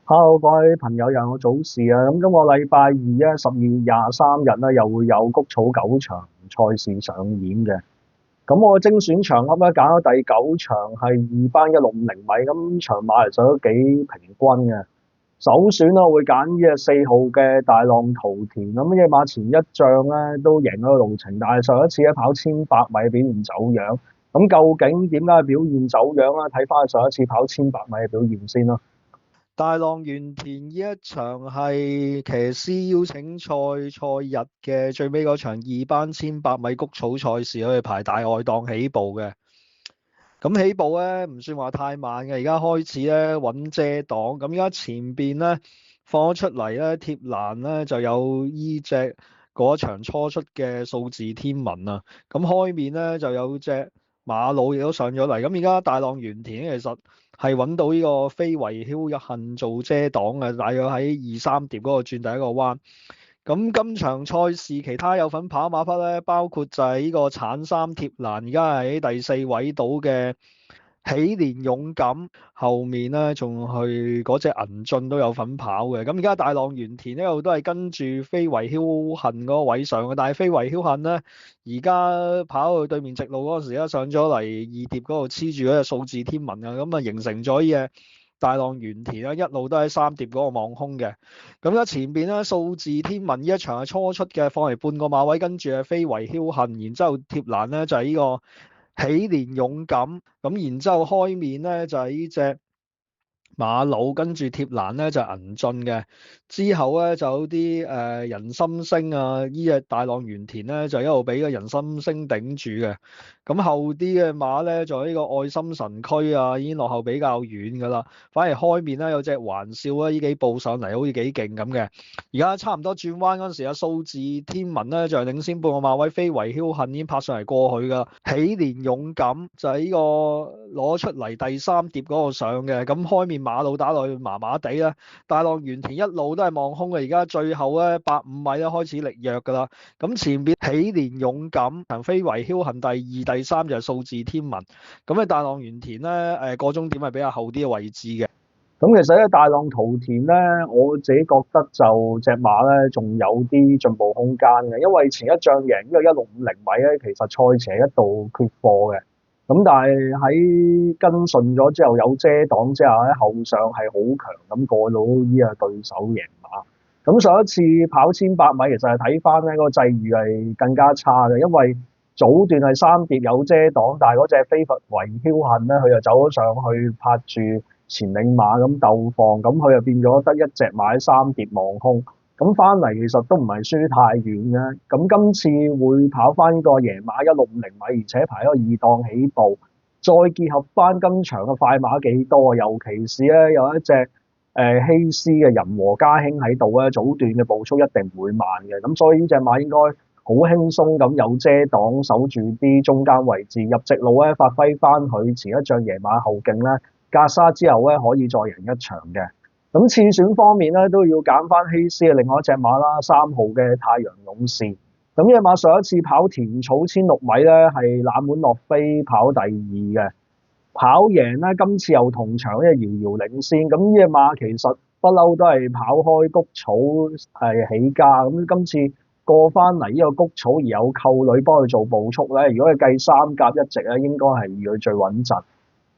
Hello，各位朋友，又係我早市啊！咁今個禮拜二咧，12月23日咧，又會有谷草9場賽事上演嘅。咁我精選場粒咧揀咗第9場係2班1650米，咁場馬其實都幾平均嘅。首選啦，我會揀呢隻4號嘅大浪淘田，咁呢隻馬前一仗咧都贏咗個路程，但係上一次咧跑1100米表現走樣。咁究竟點解表現走樣咧？睇翻佢上一次跑1100米嘅表現先啦。大浪原田呢一場係騎師邀請賽日嘅最尾嗰場2班1100米谷草賽事，可以排大外檔起步嘅。咁起步咧唔算話太慢嘅，而家開始咧揾遮擋。咁而家前邊咧放咗出嚟咧貼欄咧就有依隻嗰場初出嘅數字天文啊。咁開面咧就有隻馬魯亦都上咗嚟。咁而家大浪原田其實係揾到呢個非維囂一幸做遮擋嘅，大約喺2、3碟嗰個轉第一個彎。咁今場賽事其他有份跑馬匹咧，包括就係呢個橙衫貼欄，而家喺第4位度嘅喜連勇敢，後面咧仲去嗰隻銀駿都有份跑嘅。咁而家大浪原田一路都係跟住非維囂恨嗰個位上嘅，但係非維囂恨咧而家跑去對面直路嗰陣時咧上咗嚟二碟嗰度黐住嗰隻數字天文啊，咁啊形成咗呢隻大浪原田啦，一路都喺3碟嗰個望空嘅。咁而家前邊咧數字天文呢一場係初出嘅，放嚟半個馬位，跟住係非維囂恨，然之後貼欄咧就係呢個喜連勇敢，咁然之後開面咧就係呢隻馬魯，跟住貼欄咧就係銀駿嘅，之後咧就有啲人心星啊，呢隻大浪原田咧就一路俾個人心星頂住嘅。咁後啲嘅馬咧就呢個愛心神驅啊，已經落後比較遠噶啦，反而開面咧有隻環笑啊，呢幾步上嚟好似幾勁咁嘅。而家差唔多轉彎嗰陣時啊，數字天文咧就係領先半個馬位，非維囂恨已經拍上嚟過去噶，喜連勇敢就係呢個攞出嚟第3碟嗰個上嘅。咁開面馬路打落去麻麻地啦，大浪原田一路都係望空嘅，而家最後咧150米咧開始力弱噶啦。咁前邊喜連勇敢同非維囂恨第2、第3就係數字天文。咁啊大浪原田咧個終點係比較後啲嘅位置嘅。咁其實咧，大浪淘田咧，我自己覺得就隻馬咧仲有啲進步空間嘅，因為前一仗贏呢個1650米咧，其實賽前係一度缺貨嘅。咁但係喺跟順咗之後有遮擋之下咧，後上係好強咁過到呢個對手贏馬。咁上一次跑1100米，其實係睇翻咧個際遇係更加差嘅，因為早段係3碟有遮擋，但係嗰隻非佛維囂恨咧，佢就走咗上去拍住前領馬咁鬥放，咁佢就變咗得一隻馬喺3碟望空，咁翻嚟其實都唔係輸太遠嘅。咁今次會跑翻呢個贏馬1650米，而且排一個2檔起步，再結合翻今場嘅快馬幾多，尤其是咧有一隻希斯嘅仁和家興喺度咧，早段嘅步速一定唔會慢嘅，咁所以呢隻馬應該好輕鬆咁有遮擋守住啲中間位置，入直路咧發揮翻佢前一仗贏馬後勁咧。格沙之後咧可以再贏一場嘅。咁次選方面咧都要揀翻希斯嘅另外一隻馬啦，3號嘅太陽勇士。咁呢隻馬上一次跑田草1600米咧係冷門落飛跑第2嘅，跑贏咧今次又同場咧遙遙領先。咁呢隻馬其實不嬲都係跑開谷草係起家，咁今次過翻嚟呢個谷草而有扣女幫佢做步速咧，如果佢計3甲一直咧，應該係佢最穩陣。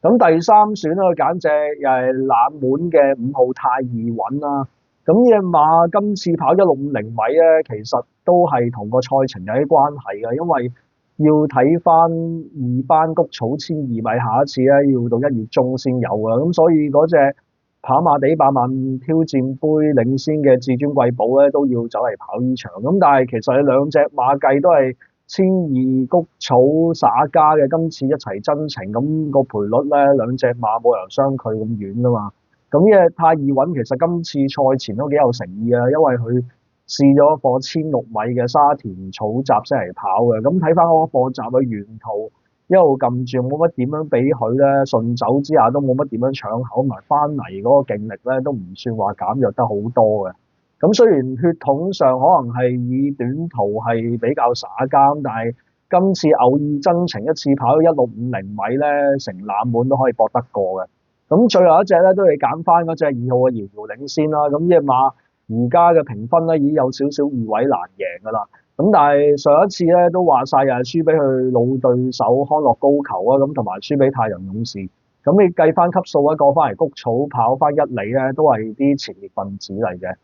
咁第三選咧，揀隻又係冷門嘅5號太易穩啦。咁呢隻馬今次跑1650米咧，其實都係同個賽程有啲關係嘅，因為要睇翻2班谷草1200米，下一次咧要到1月中先有嘅。咁所以嗰隻跑馬地百萬挑戰杯領先嘅至尊貴寶咧，都要走嚟跑呢場。咁但係其實兩隻馬計都係1200谷草耍家嘅，今次一齊真情，咁個賠率咧兩隻馬冇人相距咁遠噶嘛。咁呢隻太易穩其實今次賽前都幾有誠意啊，因為佢試咗課1600米嘅沙田草閘先嚟跑嘅。咁睇翻嗰個課閘嘅沿途一路撳住，冇乜點樣俾佢咧，順走之下都冇乜點樣搶口，埋翻嚟嗰個勁力咧都唔算話減弱得好多嘅。咁雖然血統上可能係以短途係比較耍家，但係今次偶爾真情一次跑到1650米咧，成冷門都可以搏得過嘅。咁最後一隻咧都係揀翻嗰隻2號嘅遙遙領先啦。咁呢隻馬而家嘅評分咧已經有少少易位難贏㗎啦。咁但係上一次咧都話晒又係輸俾佢老對手康樂高球啊，咁同埋輸俾太陽勇士。咁你計翻級數咧，過翻嚟谷草跑翻1里咧，都係啲前列分子嚟嘅。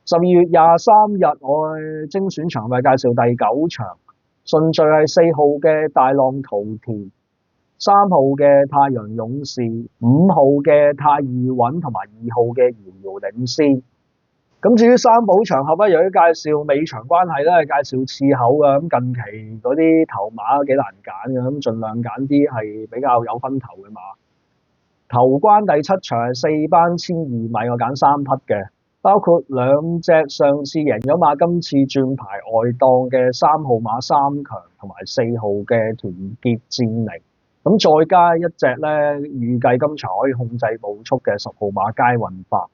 12月23日我精選場咪介紹第9場，順序係4號嘅大浪淘田、3號嘅太陽勇士、5號嘅太二穩同埋2號嘅遙遙領先。咁至於三寶場合咧，由於介紹尾場關係咧，係介紹次口嘅。咁近期嗰啲頭馬都幾難揀嘅，咁盡量揀啲係比較有分頭嘅馬。頭關第7場係4班1200米，我揀3匹嘅，包括2隻上次贏咗馬，今次轉牌外檔嘅3號馬3強同埋4號嘅團結戰力。咁再加一隻咧，預計今場可以控制步速嘅10號馬佳運發。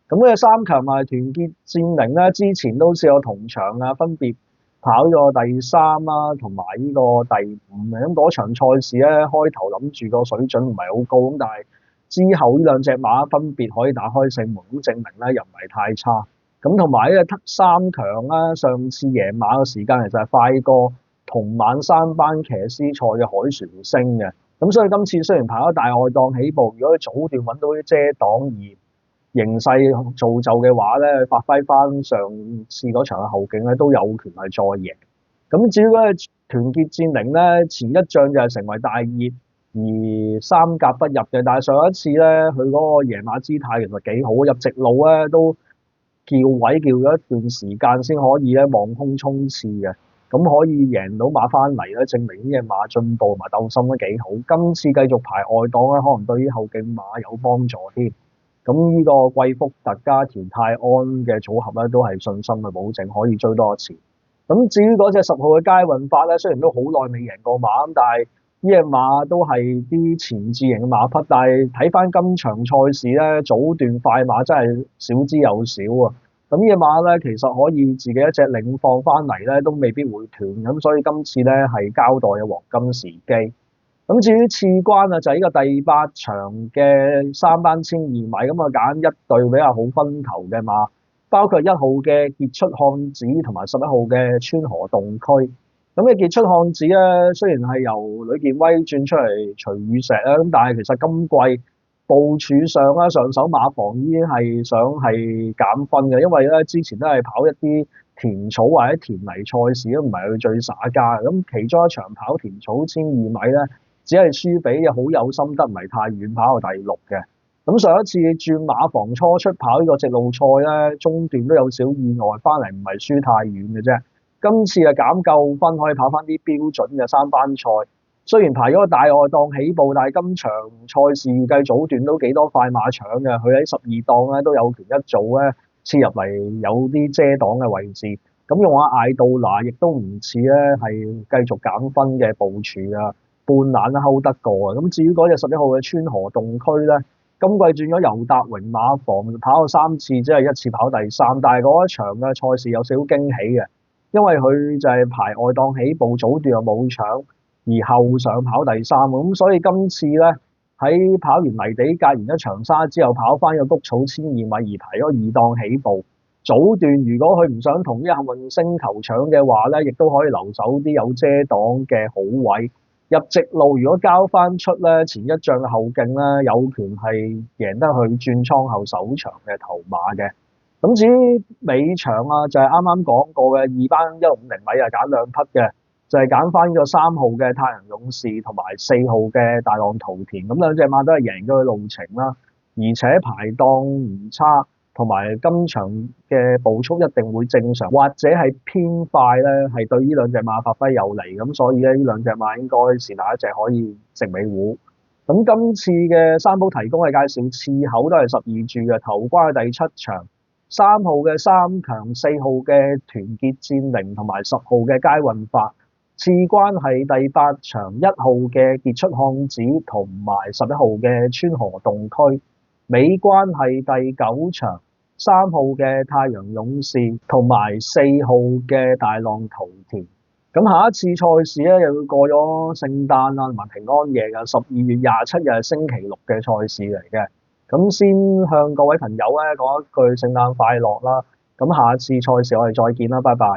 咁呢3強咪團結戰靈咧，之前都試過同場啊，分別跑咗第3啦，同埋呢個第5嘅。咁嗰場賽事咧，開頭諗住個水準唔係好高，咁但係之後呢兩隻馬分別可以打開勝門，咁證明咧又唔係太差。咁同埋呢個3強啦，上次贏馬嘅時間其實係快過同晚3班騎師賽嘅海船星嘅。咁所以今次雖然跑咗大外檔起步，如果佢早段揾到啲遮擋而形勢造就嘅話咧，發揮翻上次嗰場嘅後勁咧，都有權係再贏。咁至於嗰個團結戰靈咧，前一仗就係成為大熱而三甲不入嘅，但係上一次咧，佢嗰個贏馬姿態其實幾好，入直路咧都叫位叫咗一段時間先可以咧望空衝刺嘅，咁可以贏到馬翻嚟咧，證明呢隻馬進步同埋鬥心都幾好。今次繼續排外檔咧，可能對於後勁馬有幫助添。咁呢個貴福特加田泰安嘅組合咧，都係信心嘅保證，可以追多一次。咁至於嗰隻10號嘅佳運發咧，雖然都好耐未贏過馬，咁但係呢隻馬都係啲前置型嘅馬匹，但係睇翻今場賽事咧，早段快馬真係少之又少啊！咁呢隻馬咧，其實可以自己一隻領放翻嚟咧，都未必會斷，咁所以今次咧係交代嘅黃金時機。咁至於次關啊，就係呢個第8場嘅3班1200米，咁啊揀一隊比較好分頭嘅馬，包括1號嘅傑出漢子同埋11號嘅川河洞區。咁嘅傑出漢子咧，雖然係由呂健威轉出嚟徐雨石啦，咁但係其實今季部署上啦，上手馬房已經係想係減分嘅，因為咧之前都係跑一啲田草或者田泥賽事，都唔係佢最耍家嘅。咁其中一場跑田草1200米咧，只係輸俾好有心得唔係太遠，跑到第6嘅。咁上一次轉馬房初出跑呢個直路賽咧，中段都有少意外，翻嚟唔係輸太遠嘅啫。今次啊減夠分，可以跑翻啲標準嘅3班賽。雖然排咗個大外檔起步，但係今場賽事預計早段都幾多快馬搶嘅。佢喺12檔咧都有權一早咧切入嚟有啲遮擋嘅位置。咁用下艾杜拿亦都唔似咧係繼續減分嘅部署啊。半懶都 hold 得過啊！咁至於嗰隻11號嘅川河洞區咧，今季轉咗尤達榮馬房，跑咗3次，只係1次跑第3，但係嗰一場嘅賽事有少少驚喜嘅，因為佢就係排外檔起步，早段又冇搶，而後上跑第3，咁所以今次咧喺跑完泥地隔完一長沙之後，跑翻個谷草1200米而排咗2檔起步。早段如果佢唔想同呢個幸運星球搶嘅話咧，亦都可以留守啲有遮擋嘅好位。入直路如果交翻出咧，前一仗嘅後勁咧，有權係贏得佢轉倉後首場嘅頭馬嘅。咁至於尾場啊，就係啱啱講過嘅2班150米啊，揀2匹嘅，就係揀翻個3號嘅太陽勇士同埋4號嘅大浪淘田。咁兩隻馬都係贏咗佢路程啦，而且排檔唔差。同埋今場嘅步速一定會正常，或者係偏快咧，係對呢兩隻馬發揮有利，咁所以咧呢兩隻馬應該是哪一隻可以食尾糊。咁今次嘅三寶提供嘅介紹次口都係12注嘅，頭關係第7場，3號嘅3強、4號嘅團結戰靈同埋10號嘅佳運發，次關係第8場1號嘅傑出漢子同埋11號嘅川河洞區。尾關係第9場，3號嘅太陽勇士同埋4號嘅大浪淘田。咁下一次賽事咧又要過咗聖誕啊同埋平安夜嘅12月27日係星期6嘅賽事嚟嘅。咁先向各位朋友咧講一句聖誕快樂啦。咁下次賽事我哋再見啦，拜拜。